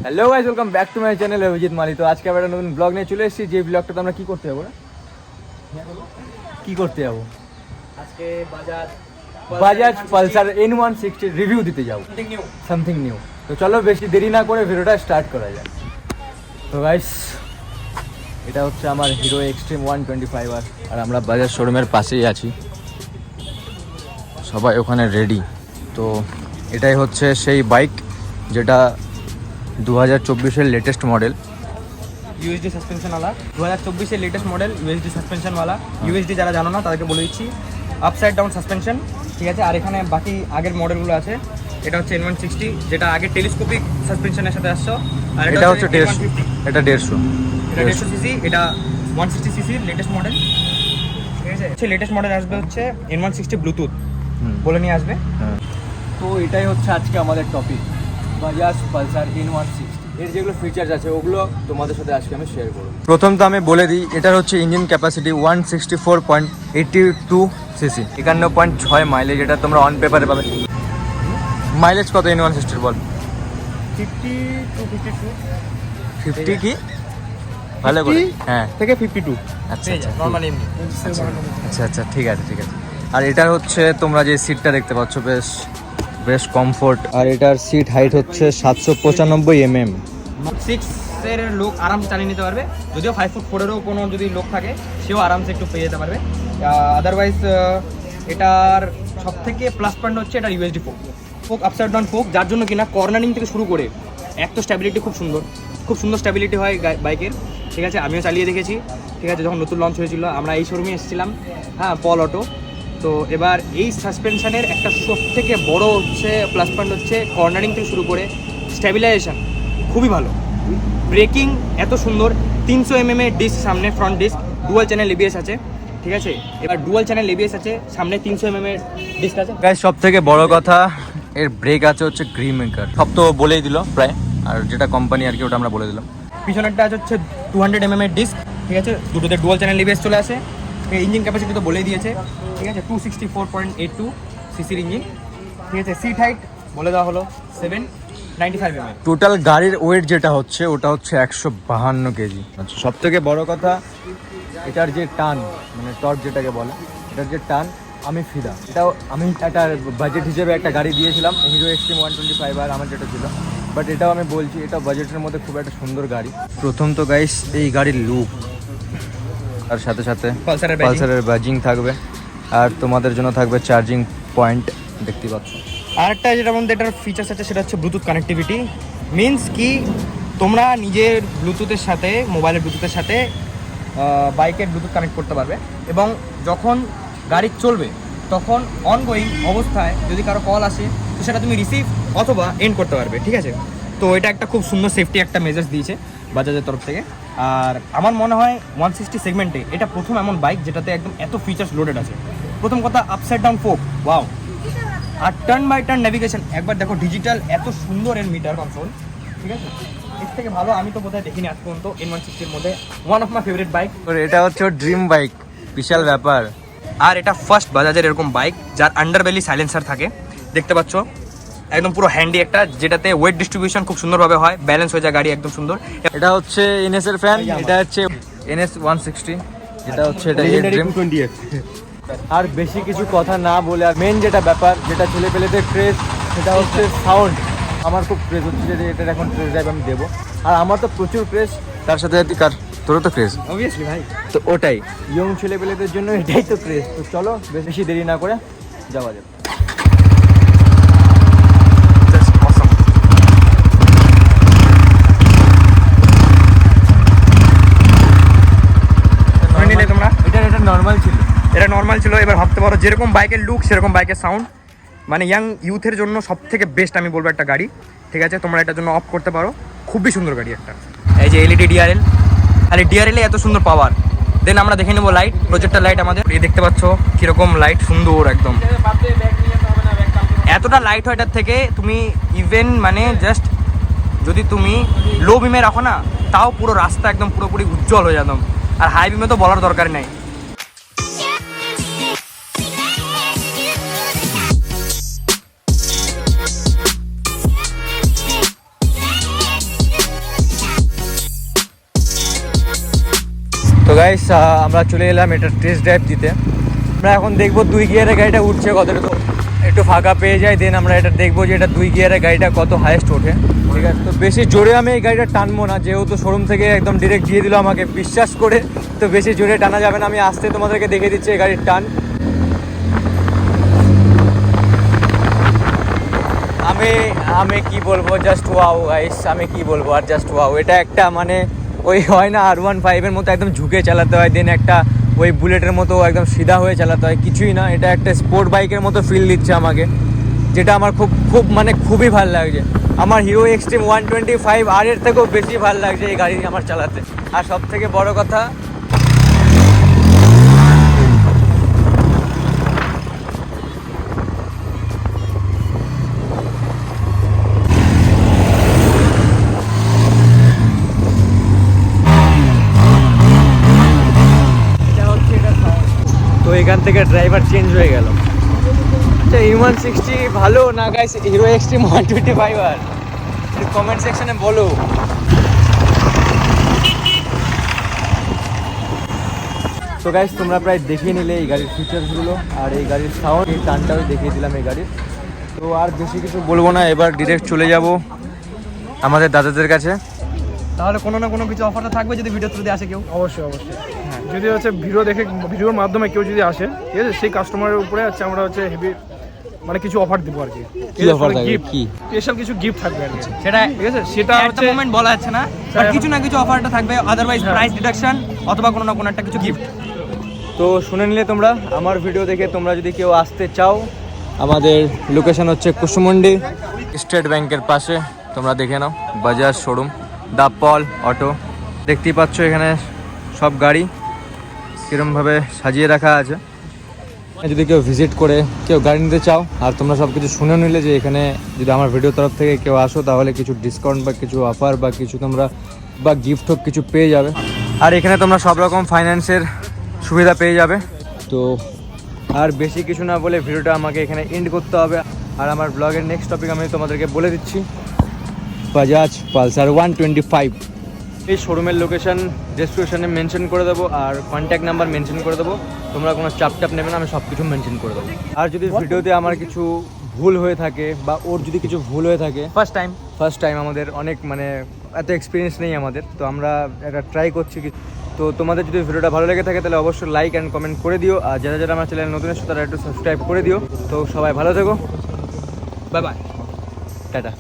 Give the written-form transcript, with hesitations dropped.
Hello guys, welcome back to my channel Abhijit Mali. তো আজকে আমরা একটা নতুন ব্লগ নিয়ে চলে এসেছি। যে ব্লগটাতে আমরা কি করতে যাবো আজকে বাজাজ পালসার N160 রিভিউ দিতে যাবো, সামথিং নিউ। তো চলো বেশি দেরি না করে ভিডিওটা স্টার্ট করা যাক। তো গাইস, এটা হচ্ছে আমার হিরো এক্সট্রিম 125 আর আমরা বাজাজ শোরুমের পাশেই আছি, সবাই ওখানে রেডি। তো এটাই হচ্ছে সেই বাইক যেটা 2024-এর লেটেস্ট মডেল, ইউএসডি সাসপেনশনওয়ালা 2024-এর লেটেস্ট মডেল ইউএসডি সাসপেনশনওয়ালা। ইউএসডি যারা জানো না তাদেরকে বলে দিচ্ছি, আপসাইড ডাউন সাসপেনশন, ঠিক আছে। আর এখানে বাকি আগের মডেলগুলো আছে। এটা হচ্ছে N160, যেটা আগে টেলিস্কোপিক সাসপেনশনের সাথে আসছো। আর এটা হচ্ছে 150, এটা 150 সিসি, এটা 160 সিসির লেটেস্ট মডেল, ঠিক আছে। হচ্ছে লেটেস্ট মডেল আসবে হচ্ছে N160 ব্লুটুথ বলে নিয়ে আসবে। তো এটাই হচ্ছে আজকে আমাদের টপিক, বাজাজ পালসার N160। এর যেগুলো ফিচার্স আছে ওগুলো তোমাদের সাথে আজকে আমি শেয়ার করব। প্রথম তো আমি বলে দিই, এটার হচ্ছে ইঞ্জিন ক্যাপাসিটি 164.82 সিসি, 51.6 মাইলেজ। এটা তোমরা অন পেপারে পাবে। মাইলেজ কত N160 বল? 50 কি ভালো করে? হ্যাঁ, থেকে 52। আচ্ছা আচ্ছা, নরমাল এমনি। আচ্ছা আচ্ছা, ঠিক আছে ঠিক আছে। আর এটার হচ্ছে তোমরা যে সিটটা দেখতে পাচ্ছ, বেশ কমফোর্ট। আর এটার সিট হাইট হচ্ছে 795 mm। 6-এর লোক আরামসে চালিয়ে নিতে পারবে। যদিও 5'4"-এরও কোনো যদি লোক থাকে সেও আরামসে একটু পেয়ে যেতে পারবে। আদারওয়াইজ এটার সব থেকে প্লাস পয়েন্ট হচ্ছে এটা USD folk upside down folk, যার জন্য কিনা কর্নারিং থেকে শুরু করে এক তো স্ট্যাবিলিটি খুব সুন্দর স্ট্যাবিলিটি হয় বাইকের, ঠিক আছে। আমিও চালিয়ে দেখেছি, ঠিক আছে। যখন নতুন লঞ্চ হয়েছিল আমরা এই শোরুমে এসেছিলাম, হ্যাঁ, পল অটো। তো এবার এই সাসপেনশনের একটা সব থেকে বড় হচ্ছে প্লাস পয়েন্ট হচ্ছে কর্নারিং থেকে শুরু করে স্ট্যাবিলাইজেশন খুবই ভালো। ব্রেকিং এত সুন্দর, 300 mm এর ডিস্ক সামনে, front disc, dual channel ABS আছে, ঠিক আছে। এবার ডুয়াল চ্যানেল এবিএস আছে, সামনে 300 mm এর ডিস্ক আছে। গাইস, সব থেকে বড় কথা এর ব্রেক আছে হচ্ছে গ্রিপ মেকার। সব তো বলেই দিল প্রায়, আর যেটা কোম্পানি আর কি ওটা আমরা বলে দিলাম। পিছনেরটা আছে হচ্ছে 200 mm এর ডিস্ক, ঠিক আছে। দুটোতে ডুয়াল চ্যানেল এবিএস চলে আসে। ইঞ্জিন ক্যাপাসিটি তো বলেই দিয়েছে, ঠিক আছে। 264.82 সিসির ইঞ্জিন, ঠিক আছে। সিট হাইট বলে দেওয়া হলো 795 mm। টোটাল গাড়ির ওয়েট যেটা হচ্ছে ওটা হচ্ছে 152 কেজি। আচ্ছা, সব থেকে বড় কথা এটার যে টান, মানে টর্ক যেটাকে বলে, এটার যে টান, আমি ফিদা। এটাও আমি একটা বাজেট হিসেবে একটা গাড়ি দিয়েছিলাম, হিরো এক্সট্রিম 125 আর আমার যেটা ছিল। বাট এটাও আমি বলছি, এটা বাজেটের মধ্যে খুব একটা সুন্দর গাড়ি। প্রথম তো গাইস এই গাড়ির লুক, তার সাথে সাথে পালসারের ব্যাজিং থাকবে, আর তোমাদের জন্য থাকবে চার্জিং পয়েন্ট, দেখতে পাচ্ছ। আরেকটা যেটা মধ্যে এটার ফিচার্স আছে সেটা হচ্ছে ব্লুটুথ কানেক্টিভিটি। মিনস কি, তোমরা নিজের ব্লুটুথের সাথে, মোবাইলের ব্লুটুথের সাথে বাইকের ব্লুটুথ কানেক্ট করতে পারবে, এবং যখন গাড়ি চলবে তখন অনগোয়িং অবস্থায় যদি কারো কল আসে তো সেটা তুমি রিসিভ অথবা এন্ড করতে পারবে, ঠিক আছে। তো এটা একটা খুব সুন্দর সেফটি একটা মেজার্স দিয়েছে বাজাজের তরফ থেকে। আর আমার মনে হয় 160 সেগমেন্টে এটা প্রথম এমন বাইক যেটাতে একদম এত ফিচার্স লোডেড আছে। প্রথম কথা, আপসাইড ডাউন ফোক, ওয়াও। আর টার্ন বাই টার্ন নেভিগেশন একবার দেখো, ডিজিটাল, এত সুন্দর এর মিটার কন্ট্রোল, ঠিক আছে। এর থেকে ভালো আমি তো বোধহয় দেখিনি আজ পর্যন্ত N160-এর মধ্যে। One of my favourite bike. এটা হচ্ছে ওর ড্রিম বাইক, বিশাল ব্যাপার। আর এটা ফার্স্ট বাজাজের এরকম বাইক যার আন্ডারবেলি সাইলেন্সার থাকে, দেখতে পাচ্ছ, একদম পুরো হ্যান্ডি একটা, যেটাতে ওয়েট ডিস্ট্রিবিউশন খুব সুন্দরভাবে হয়, ব্যালেন্স হয়ে যায় গাড়ি একদম সুন্দর। এটা হচ্ছে NS এর ফ্যান, এটা হচ্ছে NS 160, এটা হচ্ছে এটা ড্রিম 20F। আর বেশি কিছু কথা না বলে, আর মেন যেটা ব্যাপার, যেটা ছেলেপেলেদের ক্রেজ, সেটা হচ্ছে সাউন্ড। আমার খুব ক্রেজ হচ্ছে যে এটার এখন ক্রেজ ড্রাইভ আমি দেবো, আর আমার তো প্রচুর ক্রেজ, তার সাথে কার তোরও তো ক্রেজ অবভিয়াসলি ভাই। তো ওটাই ইয়ং ছেলেপেলেদের জন্য এটাই তো ক্রেজ। তো চলো বেশি দেরি না করে যাওয়া যাবে। এটা নর্মাল ছিল। এবার ভাবতে পারো যেরকম বাইকের লুক সেরকম বাইকের সাউন্ড, মানে ইয়াং ইউথের জন্য সব থেকে বেস্ট আমি বলবো একটা গাড়ি, ঠিক আছে। তোমরা এটার জন্য অফ করতে পারো, খুবই সুন্দর গাড়ি একটা। এই যে এলইডি ডিআরএল, আর এই ডিআরএলে এত সুন্দর পাওয়ার। দেন আমরা দেখে নেবো লাইট, প্রজেক্টর লাইট আমাদের। এই দেখতে পাচ্ছ কিরকম লাইট, সুন্দর একদম। এতটা লাইট হয় এটার থেকে, তুমি ইভেন মানে জাস্ট যদি তুমি লো বিমে রাখো না, তাও পুরো রাস্তা একদম পুরোপুরি উজ্জ্বল হয়ে যেত। আর হাই বিমে তো বলার দরকার নেই। গাইস আমরা চলে এলাম এটা টেস্ট ড্রাইভ দিতে। আমরা এখন দেখবো 2 গিয়ারের গাড়িটা উঠছে কতটা, একটু ফাঁকা পেয়ে যায় দেন আমরা এটা দেখবো যে এটা 2 গিয়ারের গাড়িটা কত হাইয়েস্ট ওঠে। ঠিক আছে, তো বেশি জোরে আমি এই গাড়িটা টানবো না, যেহেতু শোরুম থেকে একদম ডিরেক্ট দিয়ে দিল আমাকে বিশ্বাস করে, তো বেশি জোরে টানা যাবে না। আমি আসতে তোমাদেরকে দেখে দিচ্ছি এই গাড়ির টান। আমি কি বলবো, জাস্ট ওয়াও গাইস, আমি কি বলবো আর জাস্ট ওয়াও। এটা একটা মানে ওই হয় না R15 এর মতো একদম ঝুঁকে চালাতে হয়, দেন একটা ওই বুলেটের মতো একদম সিধা হয়ে চালাতে হয়, কিছুই না। এটা একটা স্পোর্ট বাইকের মতো ফিল দিচ্ছে আমাকে, যেটা আমার খুব মানে খুবই ভালো লাগছে। আমার হিরো এক্সট্রিম 125 এর থেকেও বেশি ভালো লাগছে এই গাড়ি আমার চালাতে। আর সব থেকে বড় কথা, তো এখান থেকে ড্রাইভার চেঞ্জ হয়ে গেল। আচ্ছা E160 ভালো না গাইস, হিরো এক্সট্রিম 125 কমেন্ট সেকশনে বলো। তো গাইস তোমরা প্রায় দেখিয়ে নিলে এই গাড়ির ফিচার্সগুলো আর এই গাড়ির সাউন্ড, এই টানটাও দেখিয়ে দিলাম এই গাড়ির। তো আর বেশি কিছু বলবো না, এবার ডিরেক্ট চলে যাব আমাদের দাদাদের কাছে। তাহলে কোনো না কোনো কিছু অফারটা থাকবে যদি ভিডিও থ্রুতে আসে কেউ। অবশ্যই যদি হচ্ছে ভিডিও দেখে, ভিডিওর মাধ্যমে কেউ যদি আসে, ঠিক আছে, সেই কাস্টমারের উপরে হচ্ছে আমরা হচ্ছে হেভি মানে কিছু অফার দিব আর কি। কি অফার থাকবে? কি স্পেশাল কিছু গিফট থাকবে আর কি। সেটা ঠিক আছে, সেটা একটা হচ্ছে মোমেন্ট বলা যাচ্ছে না, বাট কিছু না কিছু অফারটা থাকবে, আদারওয়াইজ প্রাইস ডিডাকশন অথবা কোনো না কোনো একটা কিছু গিফট। তো শুনে নিলে তোমরা আমার ভিডিও দেখে, তোমরা যদি কেউ আসতে চাও, আমাদের লোকেশন হচ্ছে কুসুমুন্ডি স্টেট ব্যাংকের পাশে। তোমরা দেখে নাও Bajaj showroom, the Paul auto. দেখতেই পাচ্ছ এখানে সব গাড়ি কীরমভাবে সাজিয়ে রাখা আছে। যদি কেউ ভিজিট করে কেউ গাড়ি নিতে চাও, আর তোমরা সব কিছু শুনে নিলে যে এখানে যদি আমার ভিডিও তরফ থেকে কেউ আসো, তাহলে কিছু ডিসকাউন্ট বা কিছু অফার বা কিছু তোমরা বা গিফট হোক কিছু পেয়ে যাবে। আর এখানে তোমরা সব রকম ফাইন্যান্সের সুবিধা পেয়ে যাবে। তো আর বেশি কিছু না বলে ভিডিওটা আমাকে এখানে এন্ড করতে হবে। আর আমার ব্লগের নেক্সট টপিক আমি তোমাদেরকে বলে দিচ্ছি, বাজাজ পালসার 125। এই শোরুমের লোকেশন ডেসক্রিপশনে মেনশন করে দেবো, আর কন্ট্যাক্ট নাম্বার মেনশন করে দেবো। তোমরা কোনো চাপ নেবে না, আমি সব কিছু মেনশন করে দেবো। আর যদি ভিডিওতে আমার কিছু ভুল হয়ে থাকে বা ওর যদি কিছু ভুল হয়ে থাকে, ফার্স্ট টাইম আমাদের অনেক মানে এত এক্সপিরিয়েন্স নেই আমাদের, তো আমরা একটা ট্রাই করছি। তো তোমাদের যদি ভিডিওটা ভালো লেগে থাকে তাহলে অবশ্যই লাইক অ্যান্ড কমেন্ট করে দিও। আর যারা যারা আমার চ্যানেল নতুন এসেছো তারা একটু সাবস্ক্রাইব করে দিও। তো সবাই ভালো থেকো, বাই বাই, টাটা।